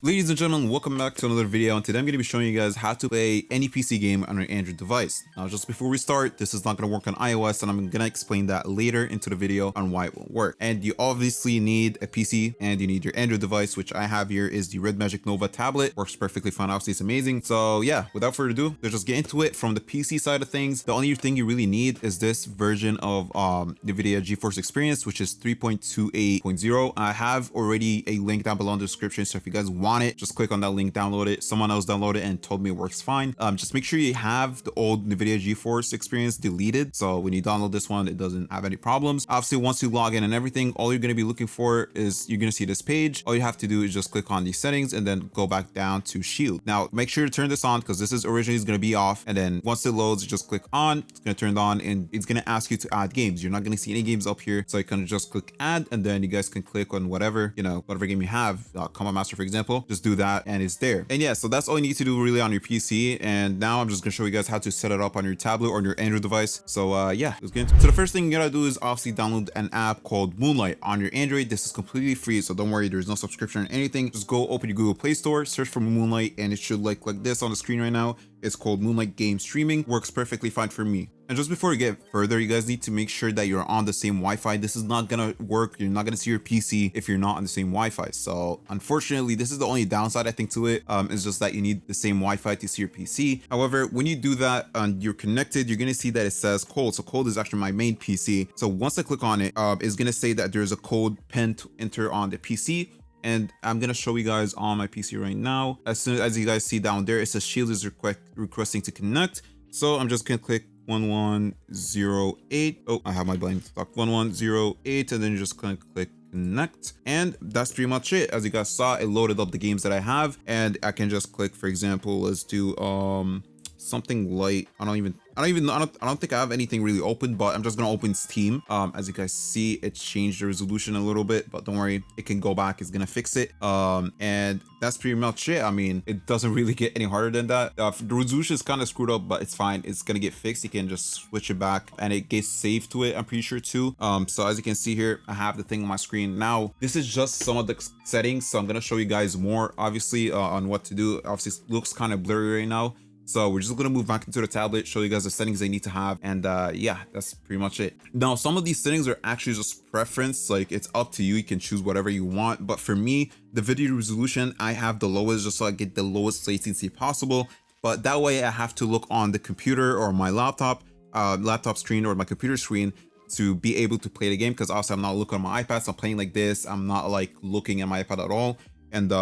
Ladies and gentlemen, welcome back to another video, and today I'm going to be showing you guys how to play any PC game on an Android device. Now, just before we start, this is not going to work on iOS, and I'm going to explain that later into the video on why it won't work. And you obviously need a PC, and you need your Android device, which I have here is the Red Magic Nova tablet. Works perfectly fine, obviously it's amazing. So yeah, without further ado, let's just get into it. From the PC side of things, the only thing you really need is this version of NVIDIA GeForce Experience, which is 3.28.0. I have already a link down below in the description, so if you guys want it, just click on that link, download it. Someone else downloaded it and told me it works fine. Just make sure you have the old NVIDIA GeForce Experience deleted, so when you download this one, it doesn't have any problems. Obviously, once you log in and everything, all you're going to be looking for is you're going to see this page. All you have to do is just click on these settings and then go back down to Shield. Now, make sure to turn this on because this is originally going to be off, and then once it loads, you just click on. It's going to turn it on, and it's going to ask you to add games. You're not going to see any games up here, so you can just click add, and then you guys can click on whatever game you have. Combat Master, for example, just do that and it's there. And yeah, so that's all you need to do really on your PC. And now I'm just gonna show you guys how to set it up on your tablet or on your Android device. So yeah, let's get into it. So the first thing you gotta do is obviously download an app called Moonlight on your Android. This is completely free, so don't worry, there's no subscription or anything. Just go open your Google Play Store, search for Moonlight, and it should look like this on the screen right now. It's called Moonlight Game Streaming. Works perfectly fine for me. And just before we get further, you guys need to make sure that you're on the same Wi-Fi. This is not gonna work. You're not gonna see your PC if you're not on the same Wi-Fi. So unfortunately, this is the only downside I think to it. It's just that you need the same Wi-Fi to see your PC. However, when you do that and you're connected, you're gonna see that it says code. So code is actually my main PC. So once I click on it, it's gonna say that there's a code pin to enter on the PC. And I'm gonna show you guys on my PC right now. As soon as you guys see down there, it says Shield is requesting to connect. So I'm just gonna click 1108. Oh, I have my blind stuck. 1108, and then you're just gonna click connect, and that's pretty much it. As you guys saw, it loaded up the games that I have, and I can just click, for example, let's do something light. I don't think I have anything really open, but I'm just gonna open Steam. As you guys see, it changed the resolution a little bit, but don't worry, it can go back. It's gonna fix it. And that's pretty much it. I mean, it doesn't really get any harder than that. The resolution is kind of screwed up, but it's fine. It's gonna get fixed. You can just switch it back, and it gets saved to it, I'm pretty sure too. So as you can see here, I have the thing on my screen now. This is just some of the settings, so I'm gonna show you guys more, obviously, on what to do. Obviously, it looks kind of blurry right now. So we're just gonna move back into the tablet, show you guys the settings they need to have, and yeah, that's pretty much it. Now, some of these settings are actually just preference, like it's up to you. You can choose whatever you want, but for me, the video resolution, I have the lowest just so I get the lowest latency possible. But that way I have to look on the computer or my laptop screen or my computer screen to be able to play the game, because also I'm not looking on my iPad, so I'm playing like this. I'm not like looking at my iPad at all. And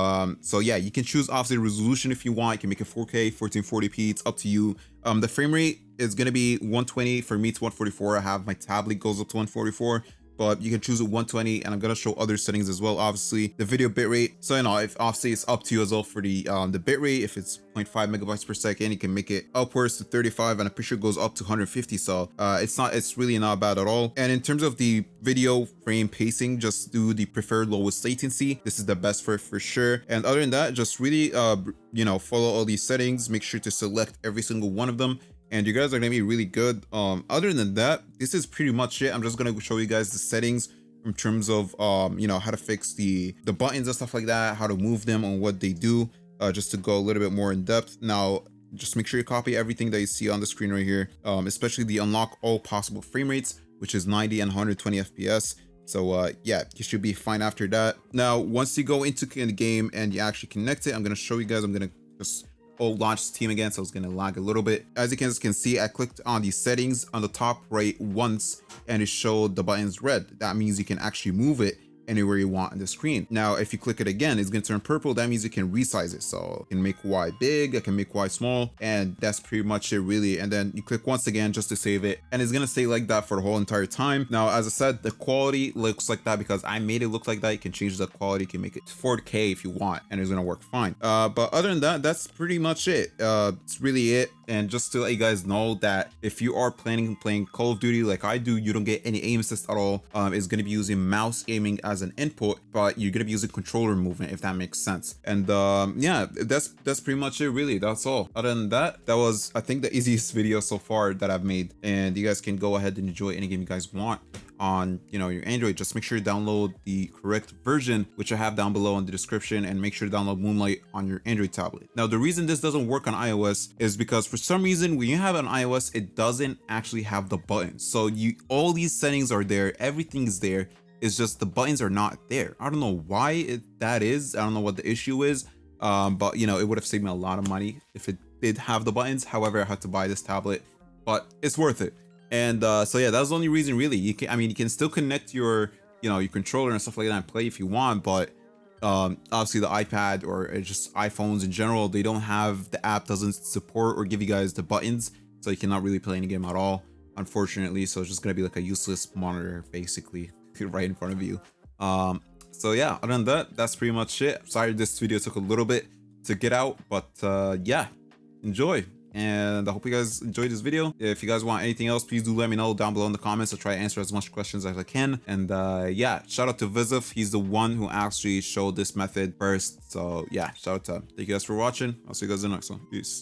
so yeah, you can choose obviously the resolution if you want. You can make it 4K, 1440p, it's up to you. The frame rate is going to be 120 for me to 144. I have my tablet goes up to 144, but you can choose 120, and I'm going to show other settings as well. Obviously the video bitrate, so if obviously it's up to you as well for the bitrate. If it's 0.5 megabytes per second, you can make it upwards to 35, and I'm pretty sure it goes up to 150. So it's really not bad at all. And in terms of the video frame pacing, just do the preferred lowest latency. This is the best for sure. And other than that, just really follow all these settings. Make sure to select every single one of them, and you guys are gonna be really good. Other than that, this is pretty much it. I'm just gonna show you guys the settings in terms of how to fix the buttons and stuff like that, how to move them and what they do, just to go a little bit more in depth. Now, just make sure you copy everything that you see on the screen right here, especially the unlock all possible frame rates, which is 90 and 120 FPS. So yeah, you should be fine after that. Now, once you go into the game and you actually connect it, I'm gonna show you guys. I'm gonna just launch Steam again, so it's gonna lag a little bit. As you guys can see, I clicked on the settings on the top right once, and it showed the buttons red. That means you can actually move it anywhere you want on the screen. Now, if you click it again, it's gonna turn purple. That means you can resize it. So I can make Y big, I can make Y small, and that's pretty much it really. And then you click once again just to save it, and it's gonna stay like that for the whole entire time. Now, as I said, the quality looks like that because I made it look like that. You can change the quality, you can make it 4K if you want, and it's gonna work fine. But other than that, that's pretty much it. It's really it. And just to let you guys know that if you are planning on playing Call of Duty like I do, you don't get any aim assist at all. It's going to be using mouse aiming as an input, but you're going to be using controller movement, if that makes sense. And yeah, that's pretty much it really. That's all. Other than that, that was, I think, the easiest video so far that I've made, and you guys can go ahead and enjoy any game you guys want. on, you know, your Android, just make sure you download the correct version, which I have down below in the description, and make sure to download Moonlight on your Android tablet. Now, the reason this doesn't work on iOS is because for some reason, when you have an iOS, it doesn't actually have the buttons. So all these settings are there, everything is there. It's just the buttons are not there. I don't know why that is. I don't know what the issue is. But you know, it would have saved me a lot of money if it did have the buttons. However, I had to buy this tablet, but it's worth it. And so yeah, that's the only reason really. You can still connect your, you know, your controller and stuff like that and play if you want, but obviously the iPad or just iPhones in general, they don't have, the app doesn't support or give you guys the buttons, so you cannot really play any game at all, unfortunately. So it's just gonna be like a useless monitor basically right in front of you. So yeah, other than that, that's pretty much it. Sorry this video took a little bit to get out, but yeah, enjoy. And I hope you guys enjoyed this video. If you guys want anything else, please do let me know down below in the comments. I'll try to answer as much questions as I can. And yeah, shout out to Vizif. He's the one who actually showed this method first. So yeah, shout out to him. Thank you guys for watching. I'll see you guys in the next one. Peace.